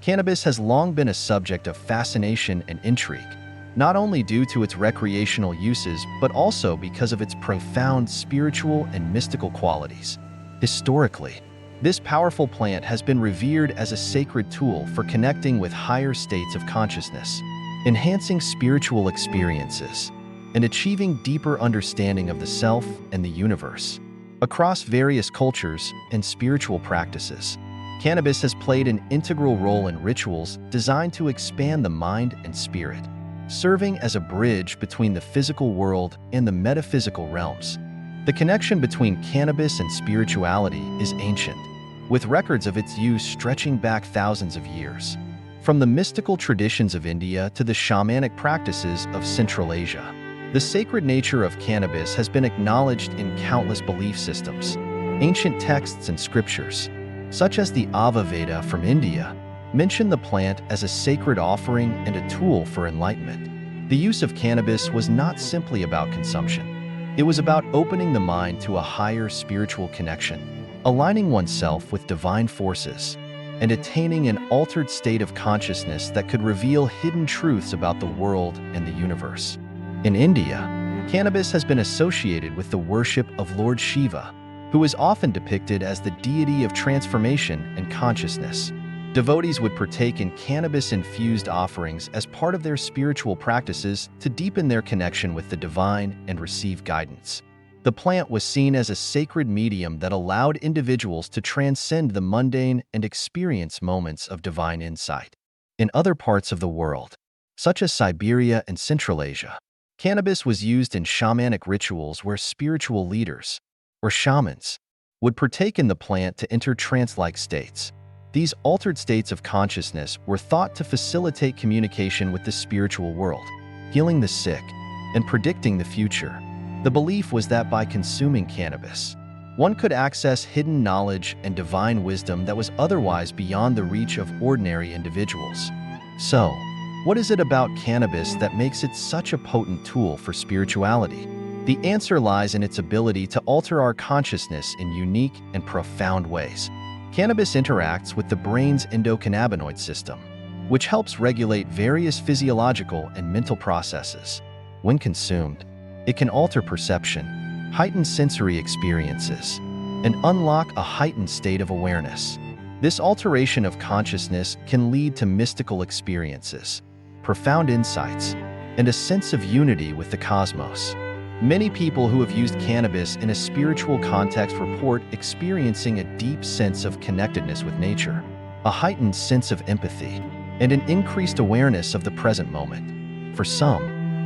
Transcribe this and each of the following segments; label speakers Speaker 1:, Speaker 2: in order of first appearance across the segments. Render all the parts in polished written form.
Speaker 1: Cannabis has long been a subject of fascination and intrigue, not only due to its recreational uses, but also because of its profound spiritual and mystical qualities. Historically, this powerful plant has been revered as a sacred tool for connecting with higher states of consciousness, enhancing spiritual experiences, and achieving deeper understanding of the self and the universe. Across various cultures and spiritual practices, cannabis has played an integral role in rituals designed to expand the mind and spirit, serving as a bridge between the physical world and the metaphysical realms. The connection between cannabis and spirituality is ancient, with records of its use stretching back thousands of years. From the mystical traditions of India to the shamanic practices of Central Asia, the sacred nature of cannabis has been acknowledged in countless belief systems. Ancient texts and scriptures, such as the Ava Veda from India, mention the plant as a sacred offering and a tool for enlightenment. The use of cannabis was not simply about consumption. It was about opening the mind to a higher spiritual connection, aligning oneself with divine forces, and attaining an altered state of consciousness that could reveal hidden truths about the world and the universe. In India, cannabis has been associated with the worship of Lord Shiva, who is often depicted as the deity of transformation and consciousness. Devotees would partake in cannabis-infused offerings as part of their spiritual practices to deepen their connection with the divine and receive guidance. The plant was seen as a sacred medium that allowed individuals to transcend the mundane and experience moments of divine insight. In other parts of the world, such as Siberia and Central Asia, cannabis was used in shamanic rituals where spiritual leaders, or shamans, would partake in the plant to enter trance-like states. These altered states of consciousness were thought to facilitate communication with the spiritual world, healing the sick, and predicting the future. The belief was that by consuming cannabis, one could access hidden knowledge and divine wisdom that was otherwise beyond the reach of ordinary individuals. So, what is it about cannabis that makes it such a potent tool for spirituality? The answer lies in its ability to alter our consciousness in unique and profound ways. Cannabis interacts with the brain's endocannabinoid system, which helps regulate various physiological and mental processes. When consumed, it can alter perception, heighten sensory experiences, and unlock a heightened state of awareness. This alteration of consciousness can lead to mystical experiences, profound insights, and a sense of unity with the cosmos. Many people who have used cannabis in a spiritual context report experiencing a deep sense of connectedness with nature, a heightened sense of empathy, and an increased awareness of the present moment. For some,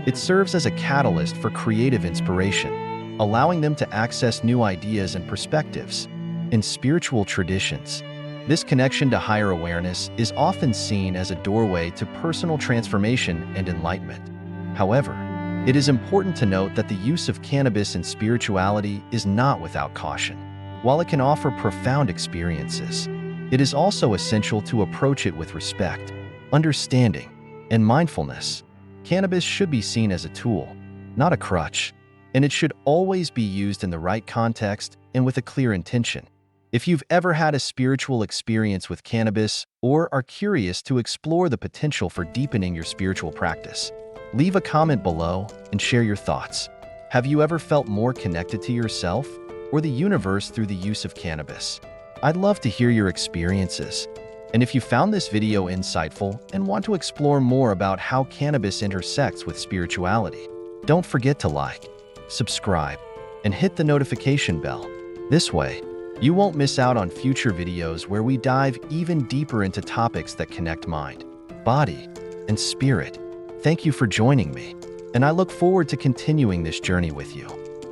Speaker 1: it serves as a catalyst for creative inspiration, allowing them to access new ideas and perspectives. In spiritual traditions, this connection to higher awareness is often seen as a doorway to personal transformation and enlightenment. However, it is important to note that the use of cannabis in spirituality is not without caution. While it can offer profound experiences, it is also essential to approach it with respect, understanding, and mindfulness. Cannabis should be seen as a tool, not a crutch, and it should always be used in the right context and with a clear intention. If you've ever had a spiritual experience with cannabis or are curious to explore the potential for deepening your spiritual practice, leave a comment below and share your thoughts. Have you ever felt more connected to yourself or the universe through the use of cannabis? I'd love to hear your experiences. And if you found this video insightful and want to explore more about how cannabis intersects with spirituality, don't forget to like, subscribe, and hit the notification bell. This way, you won't miss out on future videos where we dive even deeper into topics that connect mind, body, and spirit. Thank you for joining me, and I look forward to continuing this journey with you.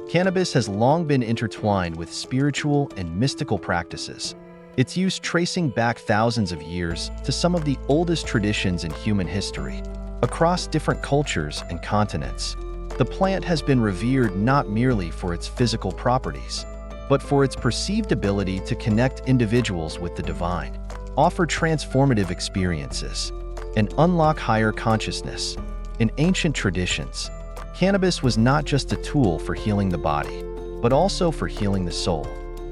Speaker 1: Cannabis has long been intertwined with spiritual and mystical practices, its use tracing back thousands of years to some of the oldest traditions in human history. Across different cultures and continents, the plant has been revered not merely for its physical properties, but for its perceived ability to connect individuals with the divine, offer transformative experiences, and unlock higher consciousness. In ancient traditions, cannabis was not just a tool for healing the body, but also for healing the soul.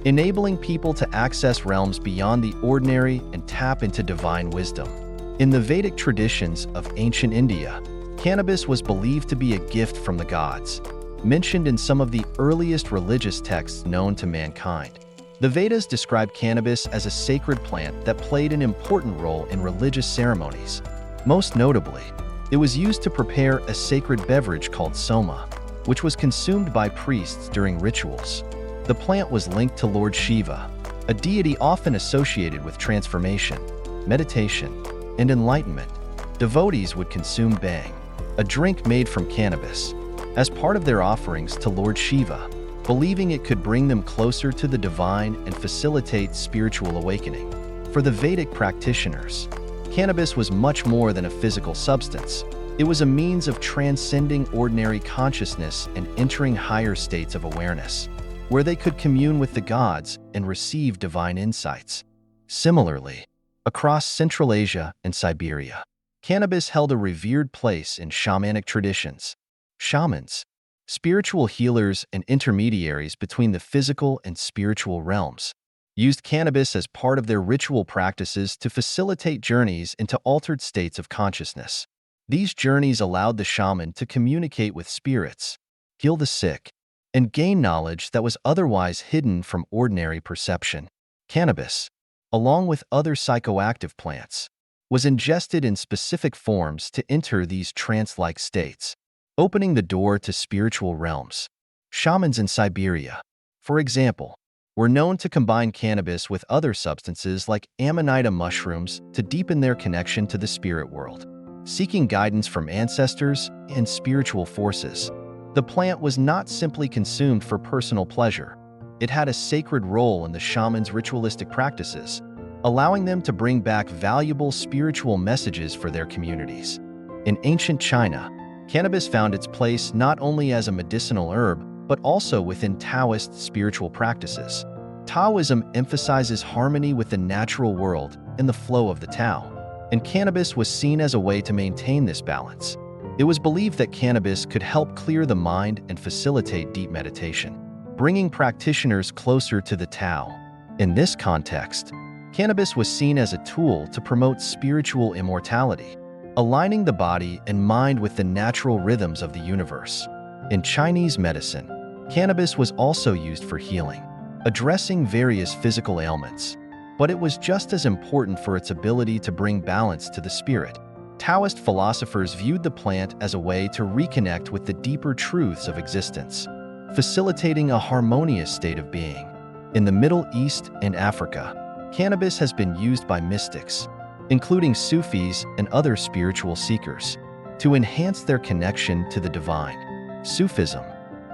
Speaker 1: enabling people to access realms beyond the ordinary and tap into divine wisdom. In the Vedic traditions of ancient India, cannabis was believed to be a gift from the gods, mentioned in some of the earliest religious texts known to mankind. The Vedas describe cannabis as a sacred plant that played an important role in religious ceremonies. Most notably, it was used to prepare a sacred beverage called soma, which was consumed by priests during rituals. The plant was linked to Lord Shiva, a deity often associated with transformation, meditation, and enlightenment. Devotees would consume bhang, a drink made from cannabis, as part of their offerings to Lord Shiva, believing it could bring them closer to the divine and facilitate spiritual awakening. For the Vedic practitioners, cannabis was much more than a physical substance. It was a means of transcending ordinary consciousness and entering higher states of awareness, where they could commune with the gods and receive divine insights. Similarly, across Central Asia and Siberia, cannabis held a revered place in shamanic traditions. Shamans, spiritual healers and intermediaries between the physical and spiritual realms, used cannabis as part of their ritual practices to facilitate journeys into altered states of consciousness. These journeys allowed the shaman to communicate with spirits, heal the sick, and gain knowledge that was otherwise hidden from ordinary perception. Cannabis, along with other psychoactive plants, was ingested in specific forms to enter these trance-like states, opening the door to spiritual realms. Shamans in Siberia, for example, were known to combine cannabis with other substances like amanita mushrooms to deepen their connection to the spirit world, seeking guidance from ancestors and spiritual forces. The plant was not simply consumed for personal pleasure. It had a sacred role in the shaman's ritualistic practices, allowing them to bring back valuable spiritual messages for their communities. In ancient China, cannabis found its place not only as a medicinal herb, but also within Taoist spiritual practices. Taoism emphasizes harmony with the natural world and the flow of the Tao, and cannabis was seen as a way to maintain this balance. It was believed that cannabis could help clear the mind and facilitate deep meditation, bringing practitioners closer to the Tao. In this context, cannabis was seen as a tool to promote spiritual immortality, aligning the body and mind with the natural rhythms of the universe. In Chinese medicine, cannabis was also used for healing, addressing various physical ailments, but it was just as important for its ability to bring balance to the spirit. Taoist philosophers viewed the plant as a way to reconnect with the deeper truths of existence, facilitating a harmonious state of being. In the Middle East and Africa, cannabis has been used by mystics, including Sufis and other spiritual seekers, to enhance their connection to the divine. Sufism,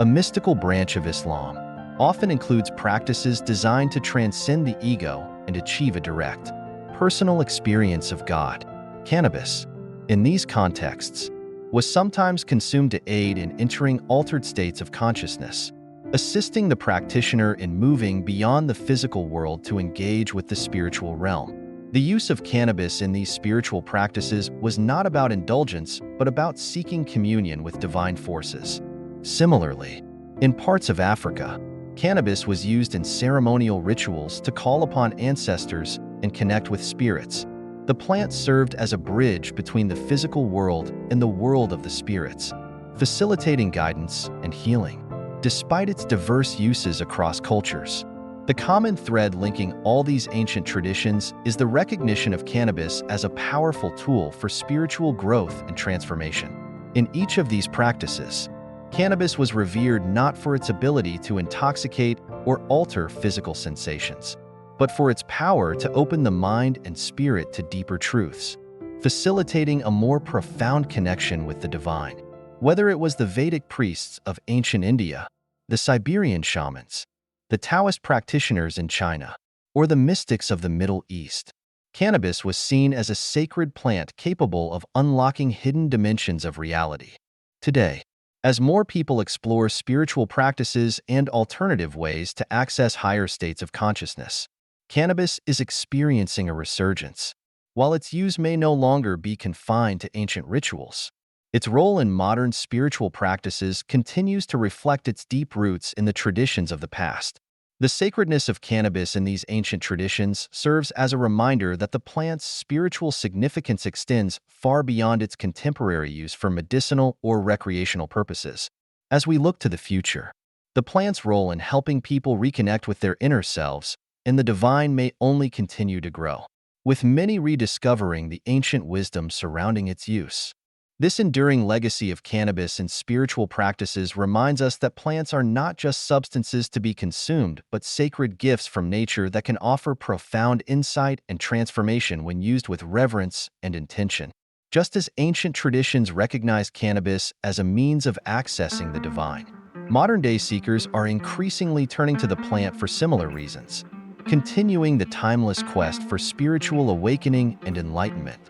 Speaker 1: a mystical branch of Islam, often includes practices designed to transcend the ego and achieve a direct, personal experience of God. Cannabis, in these contexts, was sometimes consumed to aid in entering altered states of consciousness, assisting the practitioner in moving beyond the physical world to engage with the spiritual realm. The use of cannabis in these spiritual practices was not about indulgence, but about seeking communion with divine forces. Similarly, in parts of Africa, cannabis was used in ceremonial rituals to call upon ancestors and connect with spirits. The plant served as a bridge between the physical world and the world of the spirits, facilitating guidance and healing. Despite its diverse uses across cultures, the common thread linking all these ancient traditions is the recognition of cannabis as a powerful tool for spiritual growth and transformation. In each of these practices, cannabis was revered not for its ability to intoxicate or alter physical sensations, but for its power to open the mind and spirit to deeper truths, facilitating a more profound connection with the divine. Whether it was the Vedic priests of ancient India, the Siberian shamans, the Taoist practitioners in China, or the mystics of the Middle East, cannabis was seen as a sacred plant capable of unlocking hidden dimensions of reality. Today, as more people explore spiritual practices and alternative ways to access higher states of consciousness, cannabis is experiencing a resurgence. While its use may no longer be confined to ancient rituals, its role in modern spiritual practices continues to reflect its deep roots in the traditions of the past. The sacredness of cannabis in these ancient traditions serves as a reminder that the plant's spiritual significance extends far beyond its contemporary use for medicinal or recreational purposes. As we look to the future, the plant's role in helping people reconnect with their inner selves and the divine may only continue to grow, with many rediscovering the ancient wisdom surrounding its use. This enduring legacy of cannabis and spiritual practices reminds us that plants are not just substances to be consumed, but sacred gifts from nature that can offer profound insight and transformation when used with reverence and intention. Just as ancient traditions recognize cannabis as a means of accessing the divine, modern-day seekers are increasingly turning to the plant for similar reasons, continuing the timeless quest for spiritual awakening and enlightenment.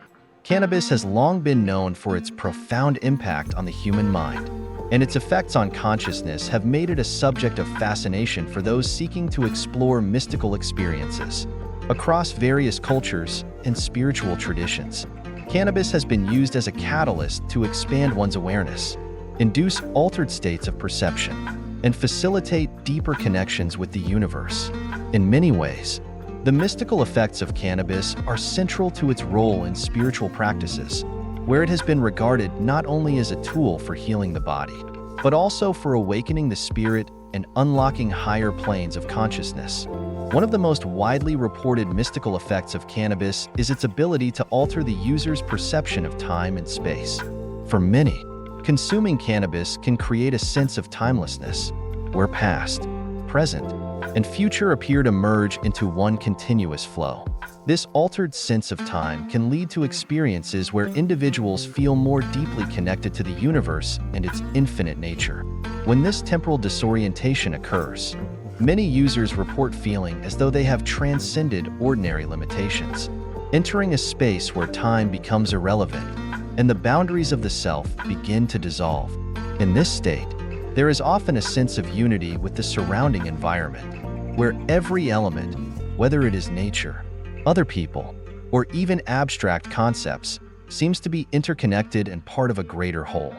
Speaker 1: Cannabis has long been known for its profound impact on the human mind, and its effects on consciousness have made it a subject of fascination for those seeking to explore mystical experiences. Across various cultures and spiritual traditions, cannabis has been used as a catalyst to expand one's awareness, induce altered states of perception, and facilitate deeper connections with the universe. In many ways, the mystical effects of cannabis are central to its role in spiritual practices, where it has been regarded not only as a tool for healing the body, but also for awakening the spirit and unlocking higher planes of consciousness. One of the most widely reported mystical effects of cannabis is its ability to alter the user's perception of time and space. For many, consuming cannabis can create a sense of timelessness, where past, present, and future appear to merge into one continuous flow. This altered sense of time can lead to experiences where individuals feel more deeply connected to the universe and its infinite nature. When this temporal disorientation occurs, many users report feeling as though they have transcended ordinary limitations, entering a space where time becomes irrelevant and the boundaries of the self begin to dissolve. In this state, there is often a sense of unity with the surrounding environment, where every element, whether it is nature, other people, or even abstract concepts, seems to be interconnected and part of a greater whole.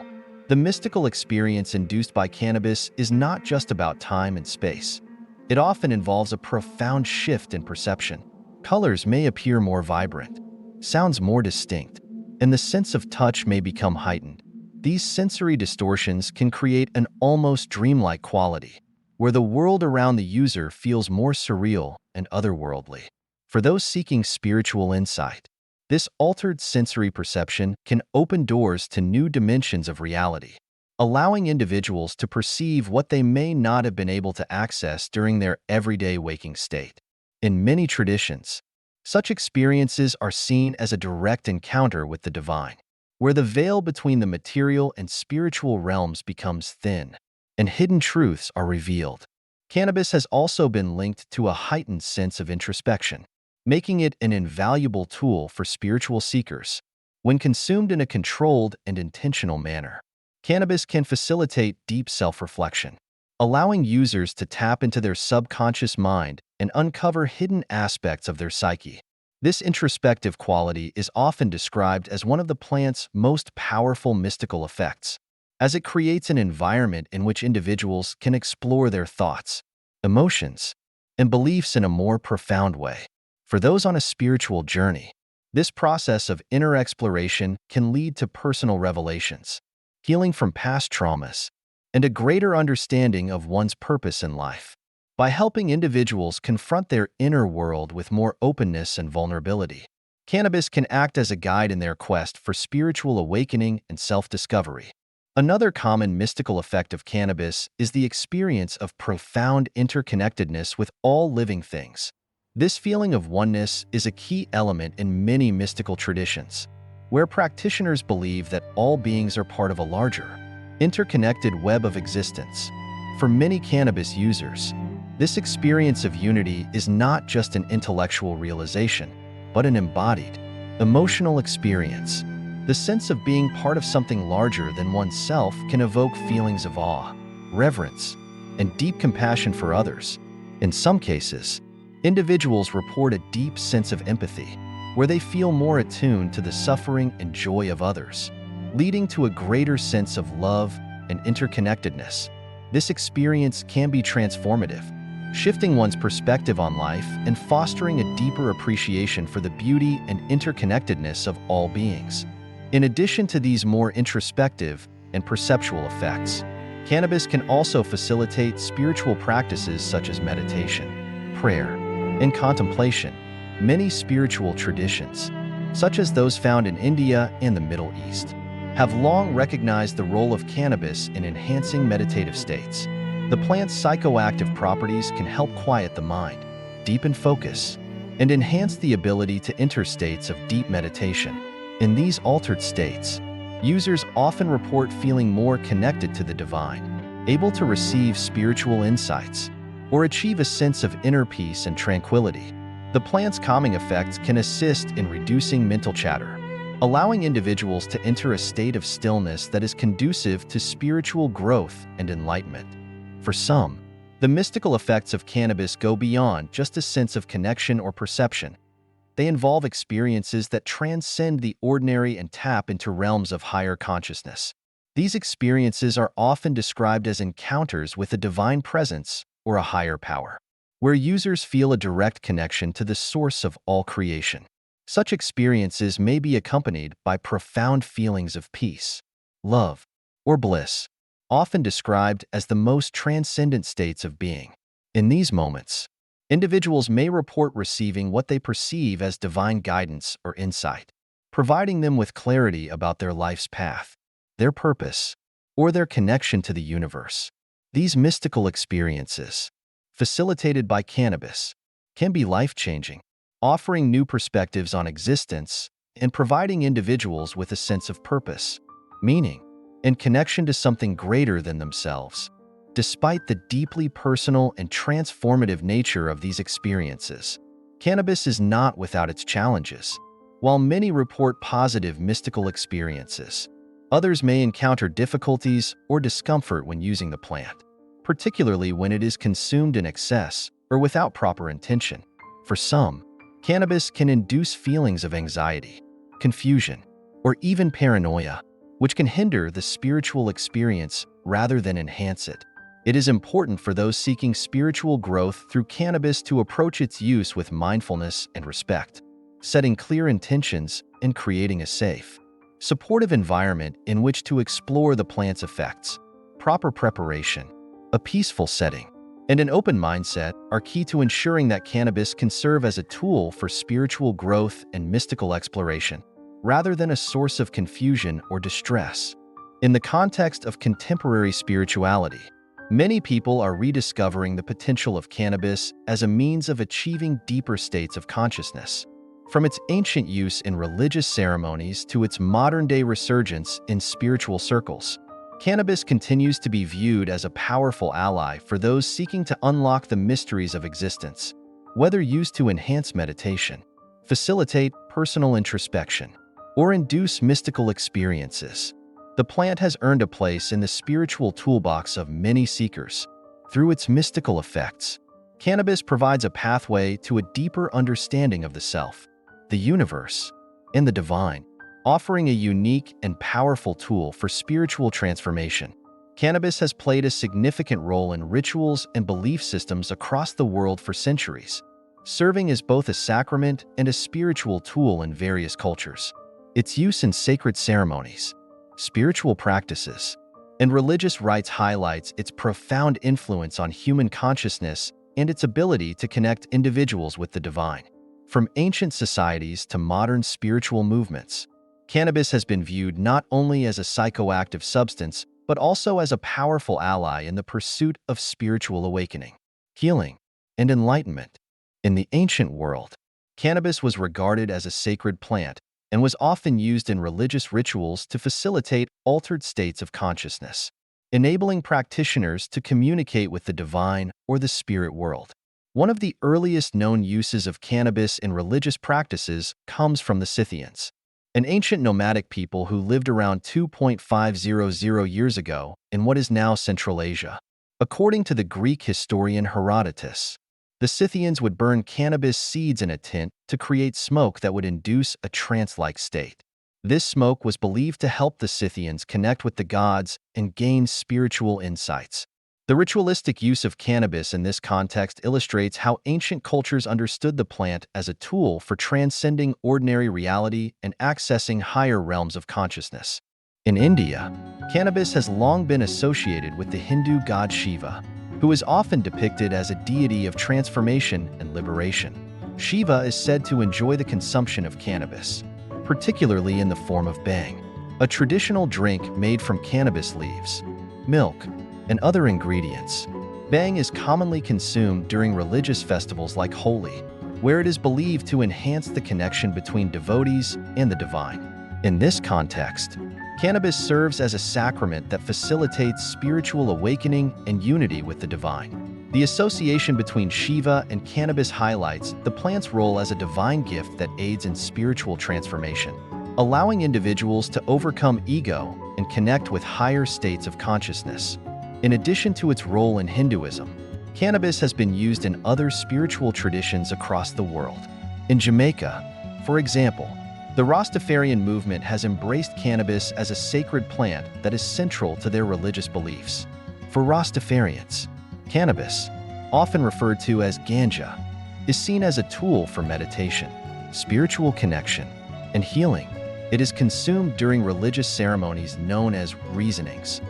Speaker 1: The mystical experience induced by cannabis is not just about time and space. It often involves a profound shift in perception. Colors may appear more vibrant, sounds more distinct, and the sense of touch may become heightened. These sensory distortions can create an almost dreamlike quality, where the world around the user feels more surreal and otherworldly. For those seeking spiritual insight, this altered sensory perception can open doors to new dimensions of reality, allowing individuals to perceive what they may not have been able to access during their everyday waking state. In many traditions, such experiences are seen as a direct encounter with the divine, where the veil between the material and spiritual realms becomes thin, and hidden truths are revealed. Cannabis has also been linked to a heightened sense of introspection, making it an invaluable tool for spiritual seekers. When consumed in a controlled and intentional manner, cannabis can facilitate deep self-reflection, allowing users to tap into their subconscious mind and uncover hidden aspects of their psyche. This introspective quality is often described as one of the plant's most powerful mystical effects, as it creates an environment in which individuals can explore their thoughts, emotions, and beliefs in a more profound way. For those on a spiritual journey, this process of inner exploration can lead to personal revelations, healing from past traumas, and a greater understanding of one's purpose in life. By helping individuals confront their inner world with more openness and vulnerability, cannabis can act as a guide in their quest for spiritual awakening and self-discovery. Another common mystical effect of cannabis is the experience of profound interconnectedness with all living things. This feeling of oneness is a key element in many mystical traditions, where practitioners believe that all beings are part of a larger, interconnected web of existence. For many cannabis users, this experience of unity is not just an intellectual realization, but an embodied, emotional experience. The sense of being part of something larger than oneself can evoke feelings of awe, reverence, and deep compassion for others. In some cases, individuals report a deep sense of empathy, where they feel more attuned to the suffering and joy of others, leading to a greater sense of love and interconnectedness. This experience can be transformative, shifting one's perspective on life and fostering a deeper appreciation for the beauty and interconnectedness of all beings. In addition to these more introspective and perceptual effects, cannabis can also facilitate spiritual practices such as meditation, prayer, and contemplation. Many spiritual traditions, such as those found in India and the Middle East, have long recognized the role of cannabis in enhancing meditative states. The plant's psychoactive properties can help quiet the mind, deepen focus, and enhance the ability to enter states of deep meditation. In these altered states, users often report feeling more connected to the divine, able to receive spiritual insights, or achieve a sense of inner peace and tranquility. The plant's calming effects can assist in reducing mental chatter, allowing individuals to enter a state of stillness that is conducive to spiritual growth and enlightenment. For some, the mystical effects of cannabis go beyond just a sense of connection or perception. They involve experiences that transcend the ordinary and tap into realms of higher consciousness. These experiences are often described as encounters with a divine presence or a higher power, where users feel a direct connection to the source of all creation. Such experiences may be accompanied by profound feelings of peace, love, or bliss, often described as the most transcendent states of being. In these moments, individuals may report receiving what they perceive as divine guidance or insight, providing them with clarity about their life's path, their purpose, or their connection to the universe. These mystical experiences, facilitated by cannabis, can be life-changing, offering new perspectives on existence and providing individuals with a sense of purpose, meaning, and connection to something greater than themselves. Despite the deeply personal and transformative nature of these experiences, cannabis is not without its challenges. While many report positive mystical experiences, others may encounter difficulties or discomfort when using the plant, particularly when it is consumed in excess or without proper intention. For some, cannabis can induce feelings of anxiety, confusion, or even paranoia, which can hinder the spiritual experience rather than enhance it. It is important for those seeking spiritual growth through cannabis to approach its use with mindfulness and respect, setting clear intentions and creating a safe, supportive environment in which to explore the plant's effects. Proper preparation, a peaceful setting, and an open mindset are key to ensuring that cannabis can serve as a tool for spiritual growth and mystical exploration, rather than a source of confusion or distress. In the context of contemporary spirituality, many people are rediscovering the potential of cannabis as a means of achieving deeper states of consciousness. From its ancient use in religious ceremonies to its modern-day resurgence in spiritual circles, cannabis continues to be viewed as a powerful ally for those seeking to unlock the mysteries of existence. Whether used to enhance meditation, facilitate personal introspection, or induce mystical experiences, the plant has earned a place in the spiritual toolbox of many seekers. Through its mystical effects, cannabis provides a pathway to a deeper understanding of the self, the universe, and the divine, offering a unique and powerful tool for spiritual transformation. Cannabis has played a significant role in rituals and belief systems across the world for centuries, serving as both a sacrament and a spiritual tool in various cultures. Its use in sacred ceremonies, spiritual practices, and religious rites highlights its profound influence on human consciousness and its ability to connect individuals with the divine. From ancient societies to modern spiritual movements, cannabis has been viewed not only as a psychoactive substance, but also as a powerful ally in the pursuit of spiritual awakening, healing, and enlightenment. In the ancient world, cannabis was regarded as a sacred plant and was often used in religious rituals to facilitate altered states of consciousness, enabling practitioners to communicate with the divine or the spirit world. One of the earliest known uses of cannabis in religious practices comes from the Scythians, an ancient nomadic people who lived around 2,500 years ago in what is now Central Asia. According to the Greek historian Herodotus, the Scythians would burn cannabis seeds in a tent to create smoke that would induce a trance-like state. This smoke was believed to help the Scythians connect with the gods and gain spiritual insights. The ritualistic use of cannabis in this context illustrates how ancient cultures understood the plant as a tool for transcending ordinary reality and accessing higher realms of consciousness. In India, cannabis has long been associated with the Hindu god Shiva, who is often depicted as a deity of transformation and liberation. Shiva is said to enjoy the consumption of cannabis, particularly in the form of bhang, a traditional drink made from cannabis leaves, milk, and other ingredients. Bhang is commonly consumed during religious festivals like Holi, where it is believed to enhance the connection between devotees and the divine. In this context, cannabis serves as a sacrament that facilitates spiritual awakening and unity with the divine. The association between Shiva and cannabis highlights the plant's role as a divine gift that aids in spiritual transformation, allowing individuals to overcome ego and connect with higher states of consciousness. In addition to its role in Hinduism, cannabis has been used in other spiritual traditions across the world. In Jamaica, for example, the Rastafarian movement has embraced cannabis as a sacred plant that is central to their religious beliefs. For Rastafarians, cannabis, often referred to as ganja, is seen as a tool for meditation, spiritual connection, and healing. It is consumed during religious ceremonies known as reasonings,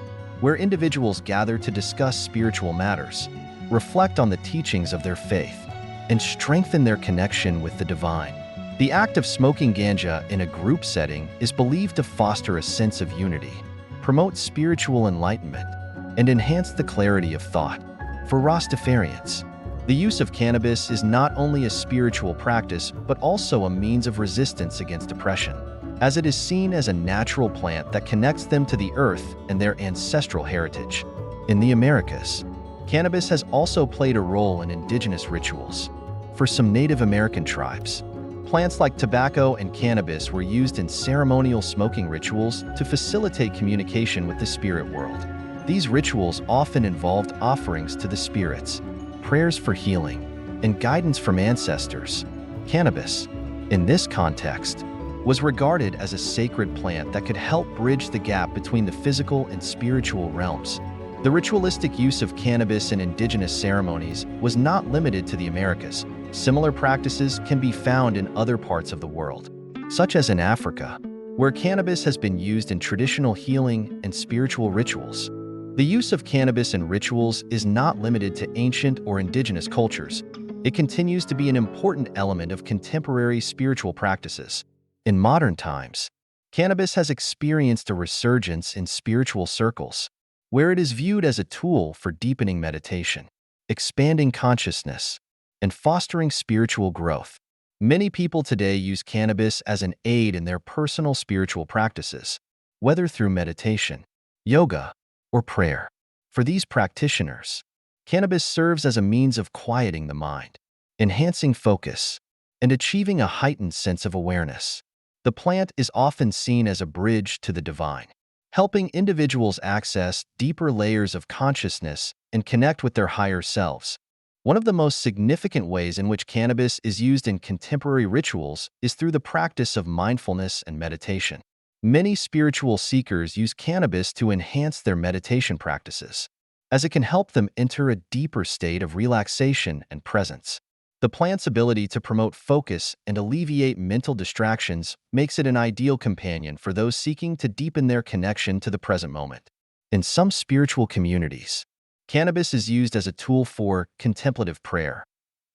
Speaker 1: where individuals gather to discuss spiritual matters, reflect on the teachings of their faith, and strengthen their connection with the divine. The act of smoking ganja in a group setting is believed to foster a sense of unity, promote spiritual enlightenment, and enhance the clarity of thought. For Rastafarians, the use of cannabis is not only a spiritual practice but also a means of resistance against oppression, as it is seen as a natural plant that connects them to the earth and their ancestral heritage. In the Americas, cannabis has also played a role in indigenous rituals. For some Native American tribes, plants like tobacco and cannabis were used in ceremonial smoking rituals to facilitate communication with the spirit world. These rituals often involved offerings to the spirits, prayers for healing, and guidance from ancestors. Cannabis, in this context, was regarded as a sacred plant that could help bridge the gap between the physical and spiritual realms. The ritualistic use of cannabis in indigenous ceremonies was not limited to the Americas. Similar practices can be found in other parts of the world, such as in Africa, where cannabis has been used in traditional healing and spiritual rituals. The use of cannabis in rituals is not limited to ancient or indigenous cultures. It continues to be an important element of contemporary spiritual practices. In modern times, cannabis has experienced a resurgence in spiritual circles, where it is viewed as a tool for deepening meditation, expanding consciousness, and fostering spiritual growth. Many people today use cannabis as an aid in their personal spiritual practices, whether through meditation, yoga, or prayer. For these practitioners, cannabis serves as a means of quieting the mind, enhancing focus, and achieving a heightened sense of awareness. The plant is often seen as a bridge to the divine, helping individuals access deeper layers of consciousness and connect with their higher selves. One of the most significant ways in which cannabis is used in contemporary rituals is through the practice of mindfulness and meditation. Many spiritual seekers use cannabis to enhance their meditation practices, as it can help them enter a deeper state of relaxation and presence. The plant's ability to promote focus and alleviate mental distractions makes it an ideal companion for those seeking to deepen their connection to the present moment. In some spiritual communities, cannabis is used as a tool for contemplative prayer,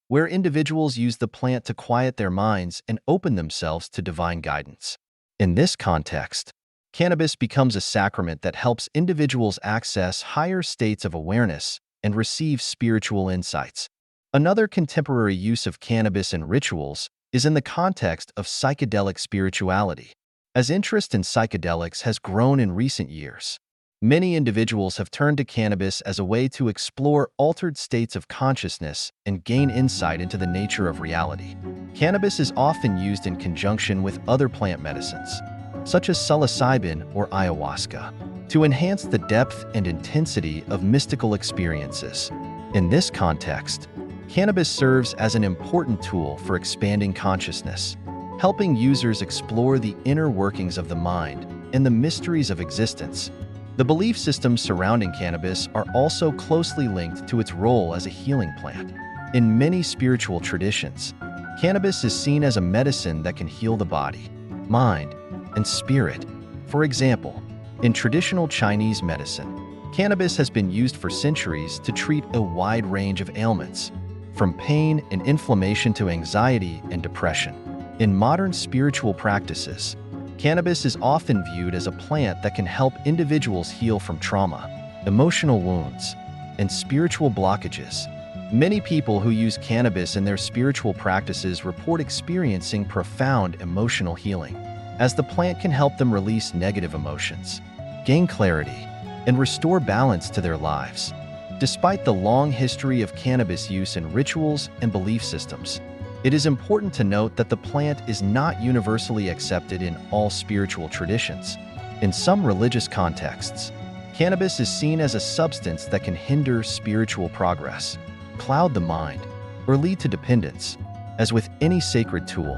Speaker 1: where individuals use the plant to quiet their minds and open themselves to divine guidance. In this context, cannabis becomes a sacrament that helps individuals access higher states of awareness and receive spiritual insights. Another contemporary use of cannabis in rituals is in the context of psychedelic spirituality. As interest in psychedelics has grown in recent years, many individuals have turned to cannabis as a way to explore altered states of consciousness and gain insight into the nature of reality. Cannabis is often used in conjunction with other plant medicines, such as psilocybin or ayahuasca, to enhance the depth and intensity of mystical experiences. In this context, cannabis serves as an important tool for expanding consciousness, helping users explore the inner workings of the mind and the mysteries of existence. The belief systems surrounding cannabis are also closely linked to its role as a healing plant. In many spiritual traditions, cannabis is seen as a medicine that can heal the body, mind, and spirit. For example, in traditional Chinese medicine, cannabis has been used for centuries to treat a wide range of ailments, from pain and inflammation to anxiety and depression. In modern spiritual practices, cannabis is often viewed as a plant that can help individuals heal from trauma, emotional wounds, and spiritual blockages. Many people who use cannabis in their spiritual practices report experiencing profound emotional healing, as the plant can help them release negative emotions, gain clarity, and restore balance to their lives. Despite the long history of cannabis use in rituals and belief systems, it is important to note that the plant is not universally accepted in all spiritual traditions. In some religious contexts, cannabis is seen as a substance that can hinder spiritual progress, cloud the mind, or lead to dependence. As with any sacred tool,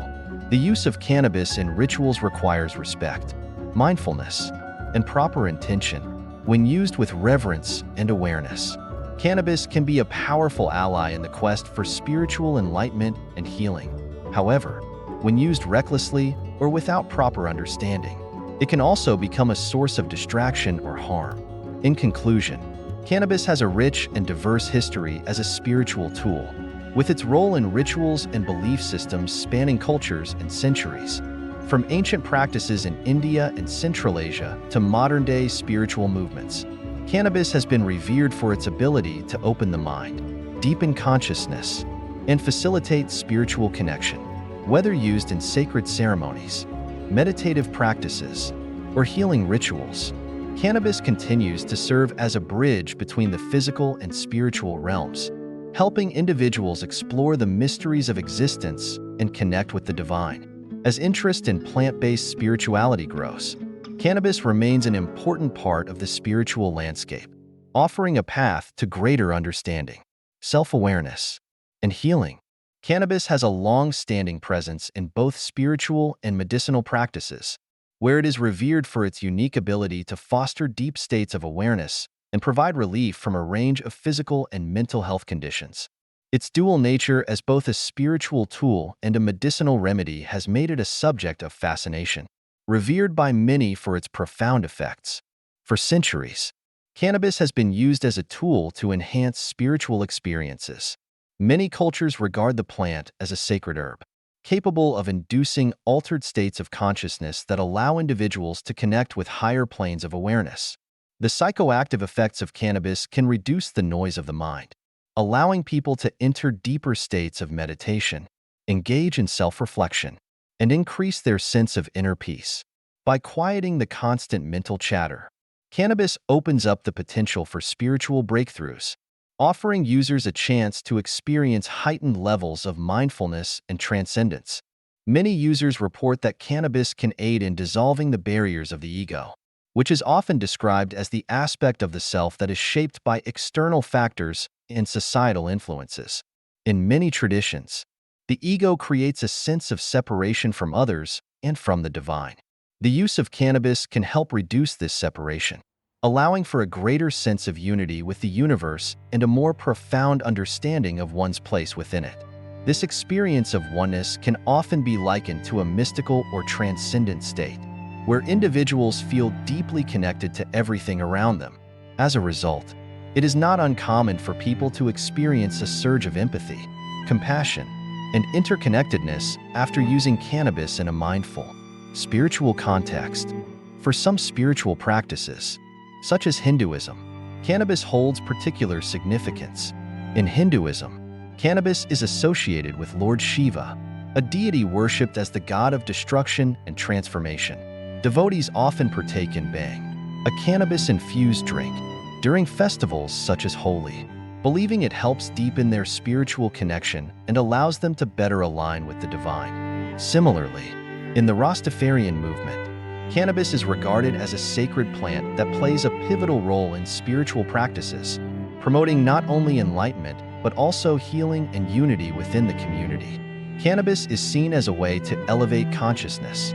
Speaker 1: the use of cannabis in rituals requires respect, mindfulness, and proper intention. When used with reverence and awareness, cannabis can be a powerful ally in the quest for spiritual enlightenment and healing. However, when used recklessly or without proper understanding, it can also become a source of distraction or harm. In conclusion, cannabis has a rich and diverse history as a spiritual tool, with its role in rituals and belief systems spanning cultures and centuries. From ancient practices in India and Central Asia to modern-day spiritual movements, cannabis has been revered for its ability to open the mind, deepen consciousness, and facilitate spiritual connection. Whether used in sacred ceremonies, meditative practices, or healing rituals, cannabis continues to serve as a bridge between the physical and spiritual realms, helping individuals explore the mysteries of existence and connect with the divine. As interest in plant-based spirituality grows, cannabis remains an important part of the spiritual landscape, offering a path to greater understanding, self-awareness, and healing. Cannabis has a long-standing presence in both spiritual and medicinal practices, where it is revered for its unique ability to foster deep states of awareness and provide relief from a range of physical and mental health conditions. Its dual nature as both a spiritual tool and a medicinal remedy has made it a subject of fascination, revered by many for its profound effects. For centuries, cannabis has been used as a tool to enhance spiritual experiences. Many cultures regard the plant as a sacred herb, capable of inducing altered states of consciousness that allow individuals to connect with higher planes of awareness. The psychoactive effects of cannabis can reduce the noise of the mind, allowing people to enter deeper states of meditation, engage in self-reflection, and increase their sense of inner peace. By quieting the constant mental chatter, cannabis opens up the potential for spiritual breakthroughs, offering users a chance to experience heightened levels of mindfulness and transcendence. Many users report that cannabis can aid in dissolving the barriers of the ego, which is often described as the aspect of the self that is shaped by external factors and societal influences. In many traditions, the ego creates a sense of separation from others and from the divine. The use of cannabis can help reduce this separation, allowing for a greater sense of unity with the universe and a more profound understanding of one's place within it. This experience of oneness can often be likened to a mystical or transcendent state, where individuals feel deeply connected to everything around them. As a result, it is not uncommon for people to experience a surge of empathy, compassion, and interconnectedness after using cannabis in a mindful, spiritual context. For some spiritual practices, such as Hinduism, cannabis holds particular significance. In Hinduism, cannabis is associated with Lord Shiva, a deity worshipped as the god of destruction and transformation. Devotees often partake in Bhang, a cannabis-infused drink, during festivals such as Holi, believing it helps deepen their spiritual connection and allows them to better align with the divine. Similarly, in the Rastafarian movement, cannabis is regarded as a sacred plant that plays a pivotal role in spiritual practices, promoting not only enlightenment but also healing and unity within the community. Cannabis is seen as a way to elevate consciousness,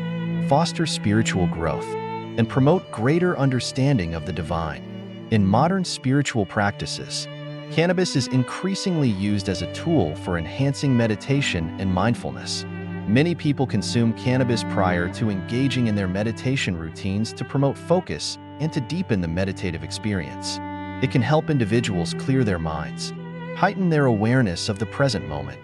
Speaker 1: foster spiritual growth, and promote greater understanding of the divine. In modern spiritual practices, cannabis is increasingly used as a tool for enhancing meditation and mindfulness. Many people consume cannabis prior to engaging in their meditation routines to promote focus and to deepen the meditative experience. It can help individuals clear their minds, heighten their awareness of the present moment,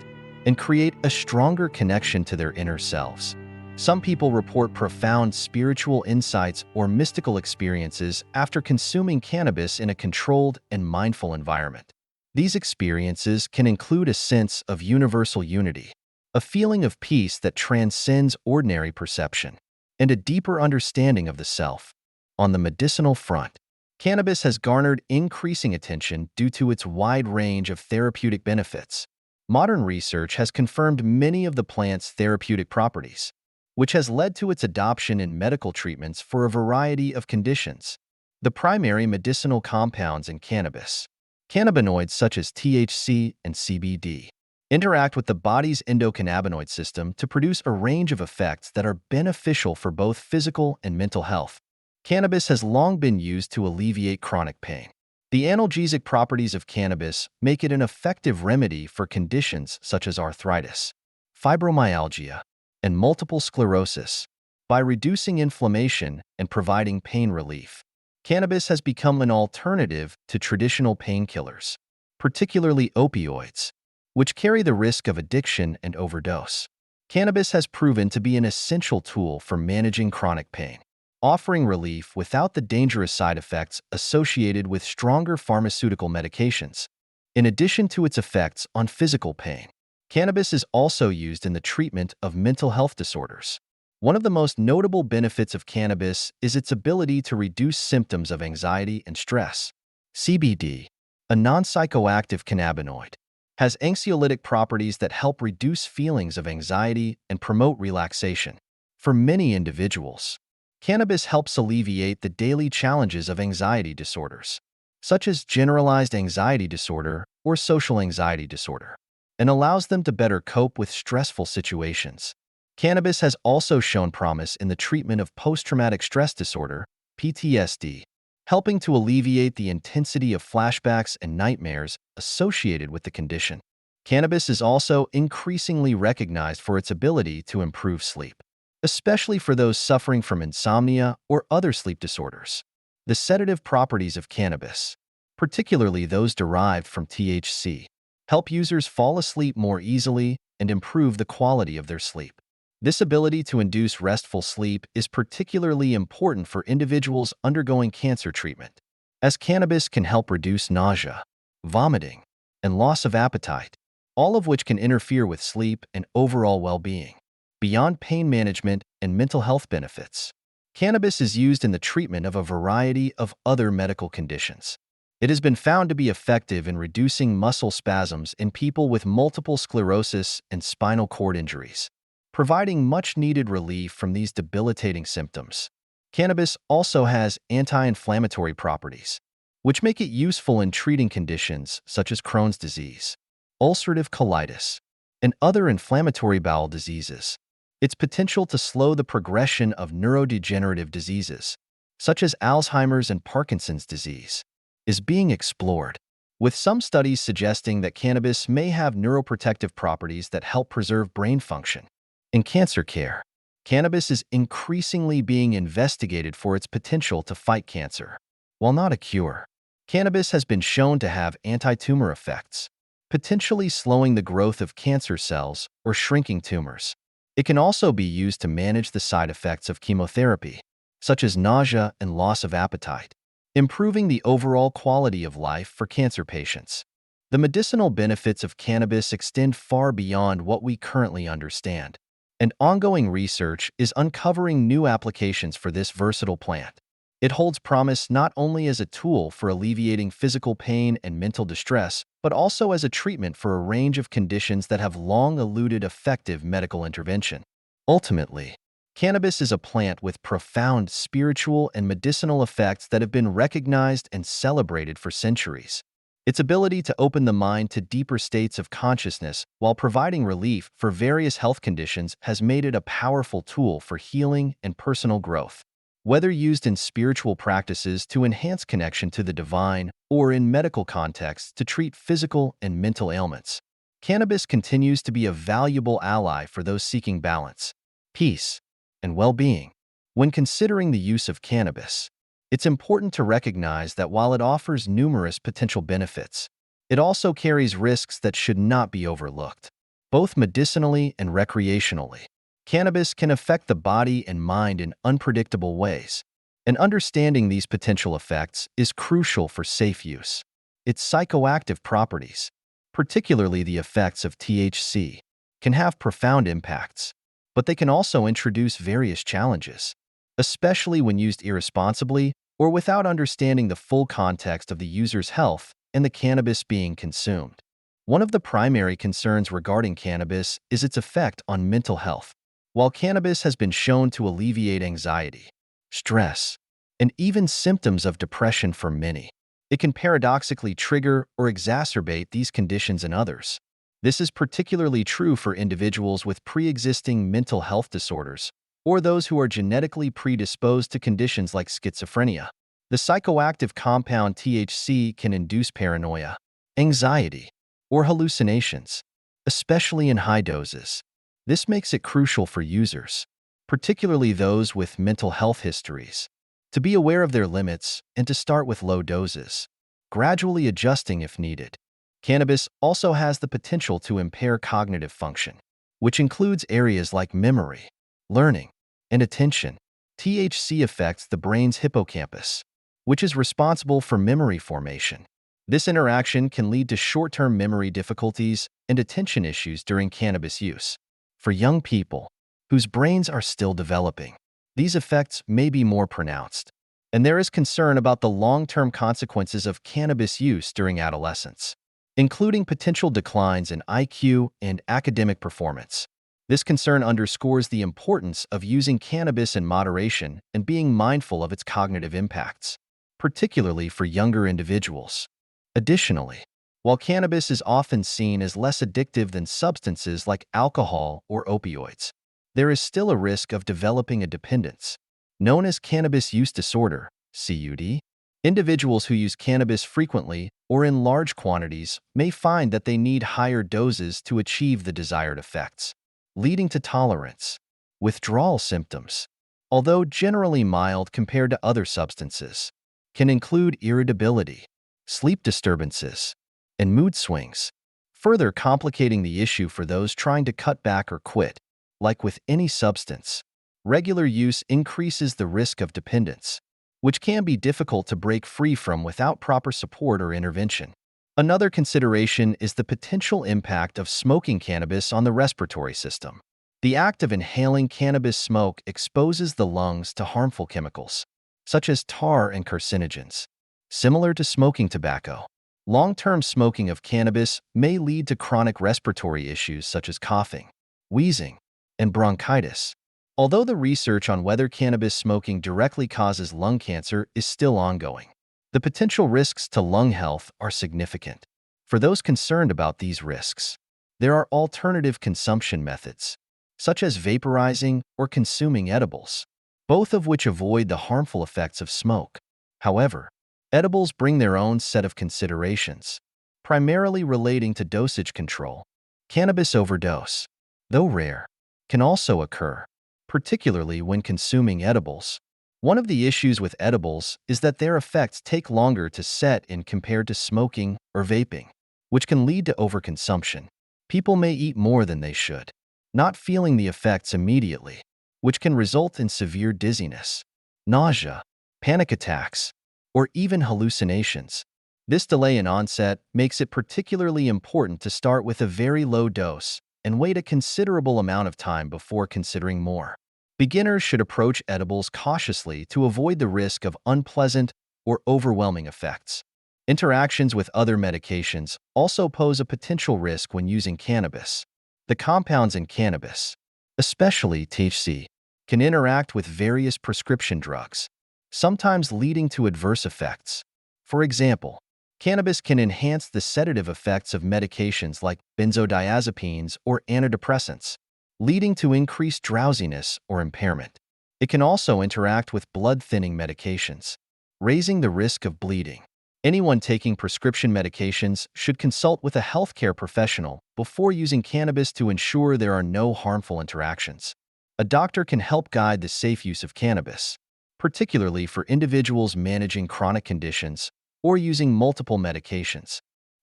Speaker 1: and create a stronger connection to their inner selves. Some people report profound spiritual insights or mystical experiences after consuming cannabis in a controlled and mindful environment. These experiences can include a sense of universal unity, a feeling of peace that transcends ordinary perception, and a deeper understanding of the self. On the medicinal front, cannabis has garnered increasing attention due to its wide range of therapeutic benefits. Modern research has confirmed many of the plant's therapeutic properties, which has led to its adoption in medical treatments for a variety of conditions. The primary medicinal compounds in cannabis, cannabinoids such as THC and CBD, interact with the body's endocannabinoid system to produce a range of effects that are beneficial for both physical and mental health. Cannabis has long been used to alleviate chronic pain. The analgesic properties of cannabis make it an effective remedy for conditions such as arthritis, fibromyalgia, and multiple sclerosis. By reducing inflammation and providing pain relief, cannabis has become an alternative to traditional painkillers, particularly opioids, which carry the risk of addiction and overdose. Cannabis has proven to be an essential tool for managing chronic pain, offering relief without the dangerous side effects associated with stronger pharmaceutical medications. In addition to its effects on physical pain, cannabis is also used in the treatment of mental health disorders. One of the most notable benefits of cannabis is its ability to reduce symptoms of anxiety and stress. CBD, a non-psychoactive cannabinoid, has anxiolytic properties that help reduce feelings of anxiety and promote relaxation. For many individuals, cannabis helps alleviate the daily challenges of anxiety disorders, such as generalized anxiety disorder or social anxiety disorder, and allows them to better cope with stressful situations. Cannabis has also shown promise in the treatment of post-traumatic stress disorder, PTSD, helping to alleviate the intensity of flashbacks and nightmares associated with the condition. Cannabis is also increasingly recognized for its ability to improve sleep, especially for those suffering from insomnia or other sleep disorders. The sedative properties of cannabis, particularly those derived from THC, help users fall asleep more easily and improve the quality of their sleep. This ability to induce restful sleep is particularly important for individuals undergoing cancer treatment, as cannabis can help reduce nausea, vomiting, and loss of appetite, all of which can interfere with sleep and overall well-being. Beyond pain management and mental health benefits, cannabis is used in the treatment of a variety of other medical conditions. It has been found to be effective in reducing muscle spasms in people with multiple sclerosis and spinal cord injuries, providing much-needed relief from these debilitating symptoms. Cannabis also has anti-inflammatory properties, which make it useful in treating conditions such as Crohn's disease, ulcerative colitis, and other inflammatory bowel diseases. Its potential to slow the progression of neurodegenerative diseases, such as Alzheimer's and Parkinson's disease, is being explored, with some studies suggesting that cannabis may have neuroprotective properties that help preserve brain function. In cancer care, cannabis is increasingly being investigated for its potential to fight cancer. While not a cure, cannabis has been shown to have anti-tumor effects, potentially slowing the growth of cancer cells or shrinking tumors. It can also be used to manage the side effects of chemotherapy, such as nausea and loss of appetite, improving the overall quality of life for cancer patients. The medicinal benefits of cannabis extend far beyond what we currently understand, and ongoing research is uncovering new applications for this versatile plant. It holds promise not only as a tool for alleviating physical pain and mental distress, but also as a treatment for a range of conditions that have long eluded effective medical intervention. Ultimately, cannabis is a plant with profound spiritual and medicinal effects that have been recognized and celebrated for centuries. Its ability to open the mind to deeper states of consciousness while providing relief for various health conditions has made it a powerful tool for healing and personal growth. Whether used in spiritual practices to enhance connection to the divine or in medical contexts to treat physical and mental ailments, cannabis continues to be a valuable ally for those seeking balance, peace, and well-being. When considering the use of cannabis, it's important to recognize that while it offers numerous potential benefits, it also carries risks that should not be overlooked. Both medicinally and recreationally, cannabis can affect the body and mind in unpredictable ways, and understanding these potential effects is crucial for safe use. Its psychoactive properties, particularly the effects of THC, can have profound impacts, but they can also introduce various challenges, especially when used irresponsibly or without understanding the full context of the user's health and the cannabis being consumed. One of the primary concerns regarding cannabis is its effect on mental health. While cannabis has been shown to alleviate anxiety, stress, and even symptoms of depression for many, it can paradoxically trigger or exacerbate these conditions in others. This is particularly true for individuals with pre-existing mental health disorders or those who are genetically predisposed to conditions like schizophrenia. The psychoactive compound THC can induce paranoia, anxiety, or hallucinations, especially in high doses. This makes it crucial for users, particularly those with mental health histories, to be aware of their limits and to start with low doses, gradually adjusting if needed. Cannabis also has the potential to impair cognitive function, which includes areas like memory, learning, and attention. THC affects the brain's hippocampus, which is responsible for memory formation. This interaction can lead to short-term memory difficulties and attention issues during cannabis use. For young people, whose brains are still developing, these effects may be more pronounced, and there is concern about the long-term consequences of cannabis use during adolescence, including potential declines in IQ and academic performance. This concern underscores the importance of using cannabis in moderation and being mindful of its cognitive impacts, particularly for younger individuals. Additionally, while cannabis is often seen as less addictive than substances like alcohol or opioids, there is still a risk of developing a dependence, known as cannabis use disorder, CUD. Individuals who use cannabis frequently or in large quantities may find that they need higher doses to achieve the desired effects, leading to tolerance, withdrawal symptoms, although generally mild compared to other substances, can include irritability, sleep disturbances, and mood swings, further complicating the issue for those trying to cut back or quit. Like with any substance, regular use increases the risk of dependence, which can be difficult to break free from without proper support or intervention. Another consideration is the potential impact of smoking cannabis on the respiratory system. The act of inhaling cannabis smoke exposes the lungs to harmful chemicals, such as tar and carcinogens. Similar to smoking tobacco, long-term smoking of cannabis may lead to chronic respiratory issues such as coughing, wheezing, and bronchitis. Although the research on whether cannabis smoking directly causes lung cancer is still ongoing, the potential risks to lung health are significant. For those concerned about these risks, there are alternative consumption methods, such as vaporizing or consuming edibles, both of which avoid the harmful effects of smoke. However, edibles bring their own set of considerations, primarily relating to dosage control. Cannabis overdose, though rare, can also occur, particularly when consuming edibles. One of the issues with edibles is that their effects take longer to set in compared to smoking or vaping, which can lead to overconsumption. People may eat more than they should, not feeling the effects immediately, which can result in severe dizziness, nausea, panic attacks, or even hallucinations. This delay in onset makes it particularly important to start with a very low dose and wait a considerable amount of time before considering more. Beginners should approach edibles cautiously to avoid the risk of unpleasant or overwhelming effects. Interactions with other medications also pose a potential risk when using cannabis. The compounds in cannabis, especially THC, can interact with various prescription drugs, sometimes leading to adverse effects. For example, cannabis can enhance the sedative effects of medications like benzodiazepines or antidepressants, leading to increased drowsiness or impairment. It can also interact with blood-thinning medications, raising the risk of bleeding. Anyone taking prescription medications should consult with a healthcare professional before using cannabis to ensure there are no harmful interactions. A doctor can help guide the safe use of cannabis, particularly for individuals managing chronic conditions or using multiple medications.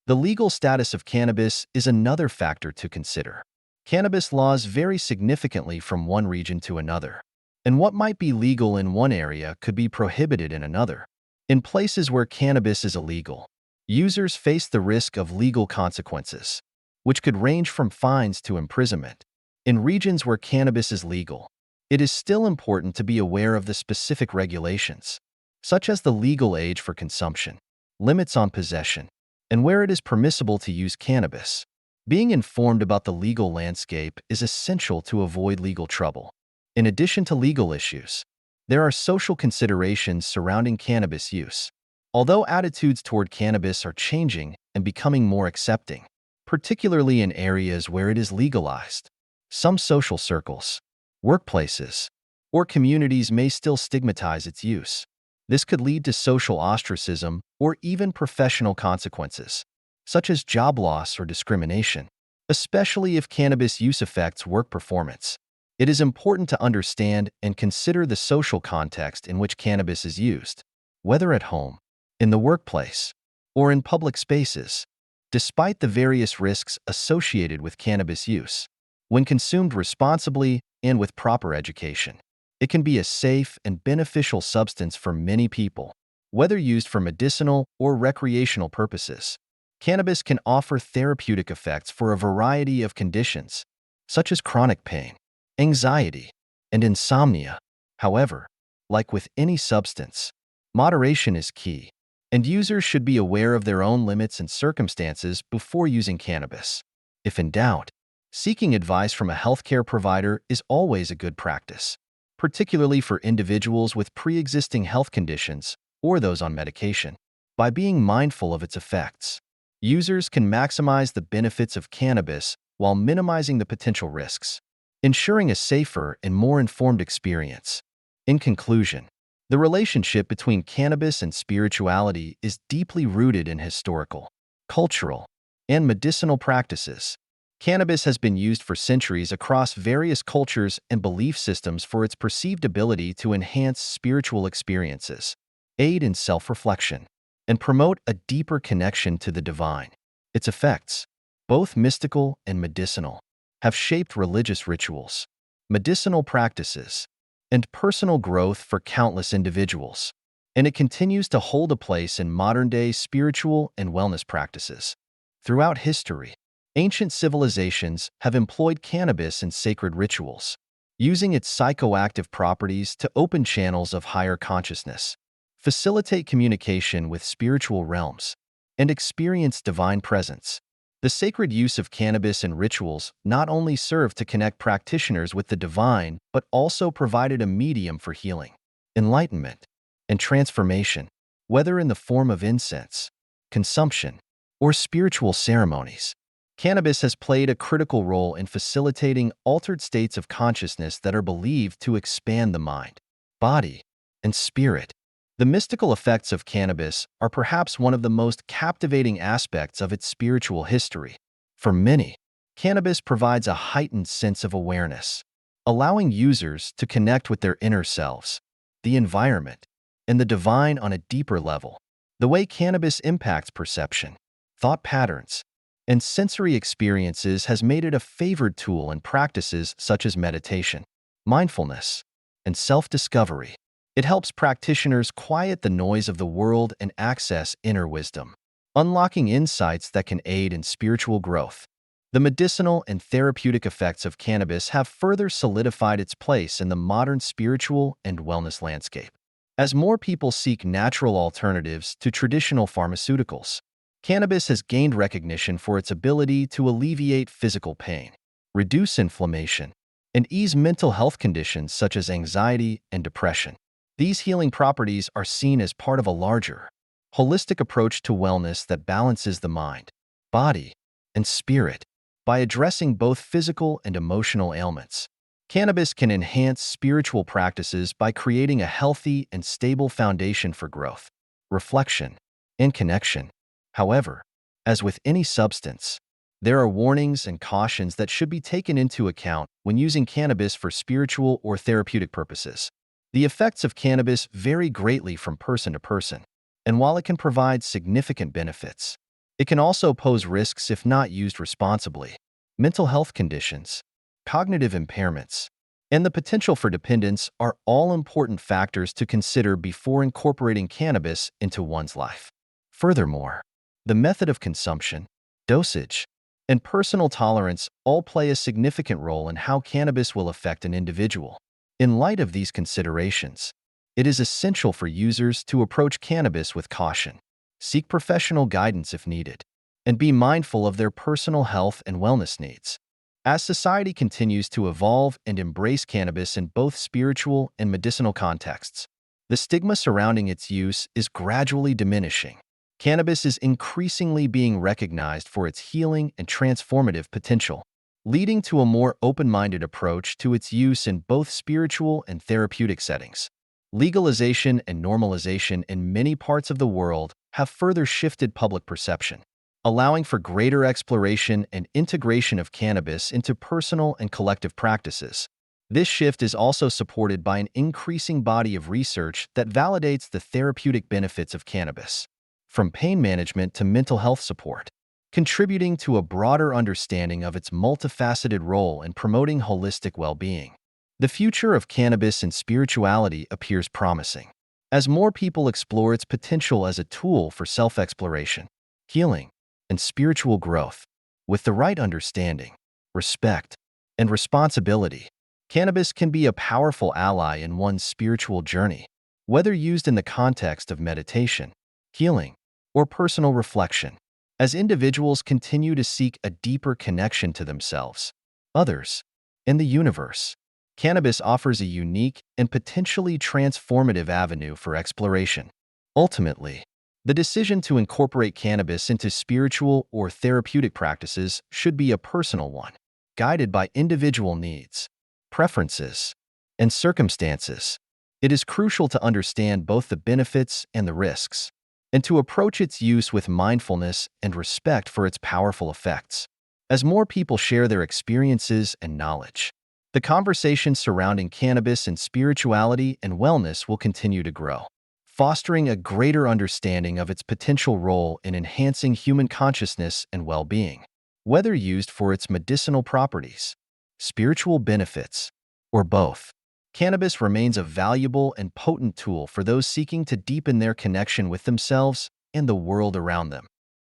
Speaker 1: The legal status of cannabis is another factor to consider. Cannabis laws vary significantly from one region to another, and what might be legal in one area could be prohibited in another. In places where cannabis is illegal, users face the risk of legal consequences, which could range from fines to imprisonment. In regions where cannabis is legal, it is still important to be aware of the specific regulations, such as the legal age for consumption, limits on possession, and where it is permissible to use cannabis. Being informed about the legal landscape is essential to avoid legal trouble. In addition to legal issues, there are social considerations surrounding cannabis use. Although attitudes toward cannabis are changing and becoming more accepting, particularly in areas where it is legalized, some social circles, workplaces, or communities may still stigmatize its use. This could lead to social ostracism or even professional consequences, such as job loss or discrimination, especially if cannabis use affects work performance. It is important to understand and consider the social context in which cannabis is used, whether at home, in the workplace, or in public spaces. Despite the various risks associated with cannabis use, when consumed responsibly and with proper education, it can be a safe and beneficial substance for many people. Whether used for medicinal or recreational purposes, cannabis can offer therapeutic effects for a variety of conditions, such as chronic pain, anxiety, and insomnia. However, like with any substance, moderation is key, and users should be aware of their own limits and circumstances before using cannabis. If in doubt, seeking advice from a healthcare provider is always a good practice, particularly for individuals with pre-existing health conditions or those on medication. By being mindful of its effects, users can maximize the benefits of cannabis while minimizing the potential risks, ensuring a safer and more informed experience. In conclusion, the relationship between cannabis and spirituality is deeply rooted in historical, cultural, and medicinal practices. Cannabis has been used for centuries across various cultures and belief systems for its perceived ability to enhance spiritual experiences, aid in self-reflection, and promote a deeper connection to the divine. Its effects, both mystical and medicinal, have shaped religious rituals, medicinal practices, and personal growth for countless individuals, and it continues to hold a place in modern-day spiritual and wellness practices. Throughout history, ancient civilizations have employed cannabis in sacred rituals, using its psychoactive properties to open channels of higher consciousness, facilitate communication with spiritual realms, and experience divine presence. The sacred use of cannabis in rituals not only served to connect practitioners with the divine, but also provided a medium for healing, enlightenment, and transformation, whether in the form of incense, consumption, or spiritual ceremonies. Cannabis has played a critical role in facilitating altered states of consciousness that are believed to expand the mind, body, and spirit. The mystical effects of cannabis are perhaps one of the most captivating aspects of its spiritual history. For many, cannabis provides a heightened sense of awareness, allowing users to connect with their inner selves, the environment, and the divine on a deeper level. The way cannabis impacts perception, thought patterns, and sensory experiences has made it a favored tool in practices such as meditation, mindfulness, and self-discovery. It helps practitioners quiet the noise of the world and access inner wisdom, unlocking insights that can aid in spiritual growth. The medicinal and therapeutic effects of cannabis have further solidified its place in the modern spiritual and wellness landscape. As more people seek natural alternatives to traditional pharmaceuticals, cannabis has gained recognition for its ability to alleviate physical pain, reduce inflammation, and ease mental health conditions such as anxiety and depression. These healing properties are seen as part of a larger, holistic approach to wellness that balances the mind, body, and spirit. By addressing both physical and emotional ailments, Cannabis can enhance spiritual practices by creating a healthy and stable foundation for growth, reflection, and connection. However, as with any substance, there are warnings and cautions that should be taken into account when using cannabis for spiritual or therapeutic purposes. The effects of cannabis vary greatly from person to person, and while it can provide significant benefits, it can also pose risks if not used responsibly. Mental health conditions, cognitive impairments, and the potential for dependence are all important factors to consider before incorporating cannabis into one's life. Furthermore, the method of consumption, dosage, and personal tolerance all play a significant role in how cannabis will affect an individual. In light of these considerations, it is essential for users to approach cannabis with caution, seek professional guidance if needed, and be mindful of their personal health and wellness needs. As society continues to evolve and embrace cannabis in both spiritual and medicinal contexts, the stigma surrounding its use is gradually diminishing. Cannabis is increasingly being recognized for its healing and transformative potential, leading to a more open-minded approach to its use in both spiritual and therapeutic settings. Legalization and normalization in many parts of the world have further shifted public perception, allowing for greater exploration and integration of cannabis into personal and collective practices. This shift is also supported by an increasing body of research that validates the therapeutic benefits of cannabis, from pain management to mental health support, contributing to a broader understanding of its multifaceted role in promoting holistic well-being. The future of cannabis and spirituality appears promising, as more people explore its potential as a tool for self-exploration, healing, and spiritual growth. With the right understanding, respect, and responsibility, cannabis can be a powerful ally in one's spiritual journey, whether used in the context of meditation, healing, or personal reflection. As individuals continue to seek a deeper connection to themselves, others, and the universe, cannabis offers a unique and potentially transformative avenue for exploration. Ultimately, the decision to incorporate cannabis into spiritual or therapeutic practices should be a personal one, guided by individual needs, preferences, and circumstances. It is crucial to understand both the benefits and the risks, and to approach its use with mindfulness and respect for its powerful effects. As more people share their experiences and knowledge, the conversation surrounding cannabis and spirituality and wellness will continue to grow, fostering a greater understanding of its potential role in enhancing human consciousness and well-being. Whether used for its medicinal properties, spiritual benefits, or both, cannabis remains a valuable and potent tool for those seeking to deepen their connection with themselves and the world around them.